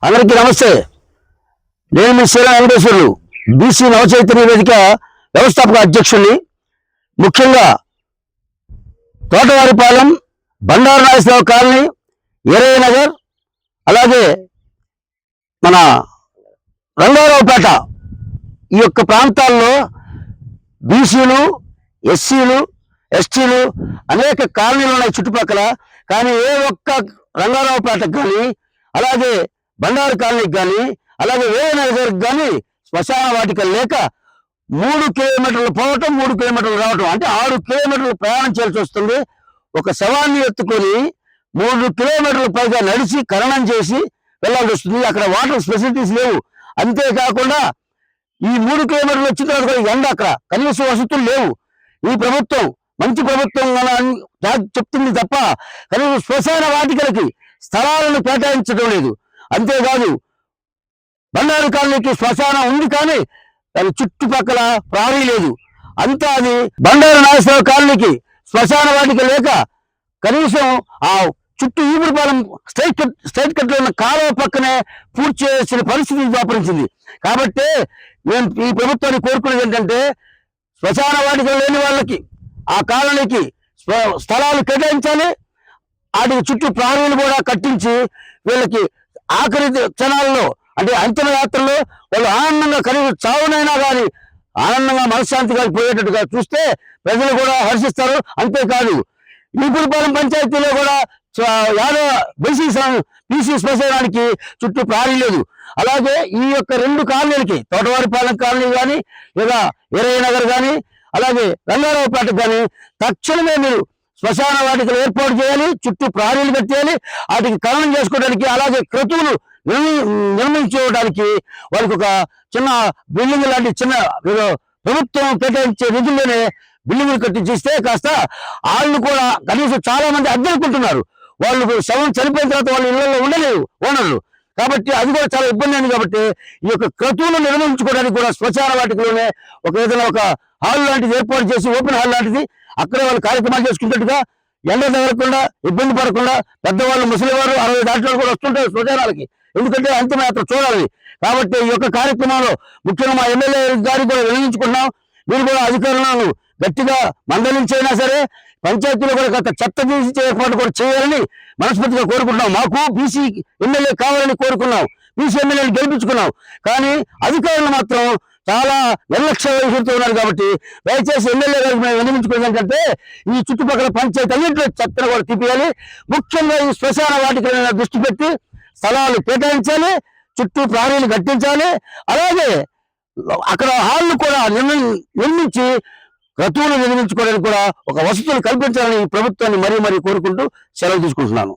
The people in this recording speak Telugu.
అందరికీ నమస్తే. నేను మీ శ్రీరామ వెంకటేశ్వర్లు, బీసీ నవచైతన్య వేదిక వ్యవస్థాపక అధ్యక్షుడిని. ముఖ్యంగా తోటవారిపాలెం, బండారు నాగేశ్వరరావు కాలనీ, ఎరయ్య నగర్, అలాగే మన రంగారావుపేట ఈ యొక్క ప్రాంతాల్లో బీసీలు, ఎస్సీలు, ఎస్టీలు అనేక కాలనీలు ఉన్నాయి చుట్టుపక్కల. కానీ ఏ ఒక్క రంగారావుపేటకు కానీ, అలాగే బండారు కాలనీకి కానీ, అలాగే వేయనగర్కి కానీ శ్మశాన వాటిక లేక 3 కిలోమీటర్లు పోవటం, 3 కిలోమీటర్లు రావటం, అంటే 6 కిలోమీటర్లు ప్రయాణం చేయాల్సి వస్తుంది. ఒక శవాన్ని ఎత్తుకొని 3 కిలోమీటర్ల పైగా నడిచి ఖననం చేసి వెళ్ళాల్సి వస్తుంది. అక్కడ వాటర్ ఫెసిలిటీస్ లేవు. అంతేకాకుండా ఈ 3 కిలోమీటర్లు వచ్చిన తర్వాత కూడా ఎండ, అక్కడ కనీస వసతులు లేవు. ఈ ప్రభుత్వం మంచి ప్రభుత్వం చెప్తుంది తప్ప కనీసం శ్మశాన వాటికలకి స్థలాలను కేటాయించడం లేదు. అంతేకాదు, బండారు కాలనీకి శ్మశానం ఉంది కానీ దాని చుట్టుపక్కల ప్రాణి లేదు. అంతా అది బండారు నాగేశ్వరరావు కాలనీకి శ్మశాన వాటిక లేక కనీసం ఆ చుట్టూ ఈపురపాలెం స్ట్రైట్ కట్లో ఉన్న కాలువ పక్కనే పూర్తి చేసిన పరిస్థితి దాపరించింది. కాబట్టి మేము ఈ ప్రభుత్వాన్ని కోరుకునేది ఏంటంటే, శ్మశాన వాటిక లేని వాళ్ళకి ఆ కాలనీకి స్థలాలు కేటాయించాలి. వాటికి చుట్టూ ప్రాణులు కూడా కట్టించి వీళ్ళకి ఆఖరి క్షణాల్లో, అంటే అంతిమ యాత్రలో వాళ్ళు ఆనందంగా కనీసం చావునైనా కానీ ఆనందంగా మనశ్శాంతిగా పోయేటట్టుగా చూస్తే ప్రజలు కూడా హర్షిస్తారు. అంతేకాదు, ఈపురపాలెం పంచాయతీలో కూడా బీసీ శ్మశానానికి చుట్టూ ప్రాణి లేదు. అలాగే ఈ యొక్క 2 కాలనీలకి, తోటవారిపాలెం కాలనీ కానీ, లేదా ఎరయ్య నగర్ కానీ, అలాగే రంగారావుపేటకు కానీ తక్షణమే మీరు శ్మశాన వాటికలు ఏర్పాటు చేయాలి. చుట్టూ ప్రాణీలు కట్టేయాలి. వాటికి ఖననం చేసుకోవడానికి, అలాగే క్రతువులు నిర్మించుకోవడానికి వాళ్ళకి ఒక చిన్న బిల్డింగ్ లాంటి చిన్న ప్రభుత్వం కేటాయించే నిధుల్లోనే బిల్డింగులు కట్టించిస్తే కాస్త వాళ్ళు కూడా కనీసం చాలా మంది అద్దెకుంటున్నారు. వాళ్ళు శవం చనిపోయిన తర్వాత వాళ్ళ ఇళ్లలో ఉండలేవు ఓనర్లు. కాబట్టి అది కూడా చాలా ఇబ్బంది అయింది. కాబట్టి ఈ యొక్క క్రతువులు నిర్వహించుకోవడానికి కూడా శ్మశాన వాటికలోనే ఏదైనా ఒక హాల్ లాంటిది ఏర్పాటు చేసి, ఓపెన్ హాల్ లాంటిది, అక్కడే వాళ్ళు కార్యక్రమాలు చేసుకున్నట్టుగా, ఎండ తగలకుండా, ఇబ్బంది పడకుండా, పెద్దవాళ్ళు, ముసలివారు 60 దాటి కూడా వస్తుంటారు శ్మశానాలకి. ఎందుకంటే అంతిమయాత్ర చూడాలి. కాబట్టి ఈ యొక్క కార్యక్రమంలో ముఖ్యంగా మా ఎమ్మెల్యే గారికి కూడా వినియోగించుకున్నాం. మీరు కూడా అధికారులను గట్టిగా మందలించైనా సరే పంచాయతీలో కూడా గత చెత్త తీసి ఏర్పాటు కూడా చేయాలని మనస్ఫూర్తిగా కోరుకుంటున్నాం. మాకు బీసీ ఎమ్మెల్యే కావాలని కోరుకున్నాం, బీసీ ఎమ్మెల్యేని గెలిపించుకున్నాం. కానీ అధికారులు మాత్రం చాలా నిర్లక్ష్య వైఖరితో ఉన్నారు. కాబట్టి దయచేసి ఎమ్మెల్యే గారికి మేము వినియోగించుకునేది ఏంటంటే, ఈ చుట్టుపక్కల పంచాయతీ అన్నింటిలో చెత్తను కూడా తీపియాలి. ముఖ్యంగా ఈ శ్మశాన వాటికలను దృష్టి పెట్టి స్థలాలు కేటాయించాలి, చుట్టూ ప్రాణీలు కట్టించాలి. అలాగే అక్కడ హాళ్ళు కూడా నిర్మించి క్రతువులు నిర్మించుకోవడానికి కూడా ఒక వసతులు కల్పించాలని ప్రభుత్వాన్ని మరీ కోరుకుంటూ సెలవు తీసుకుంటున్నాను.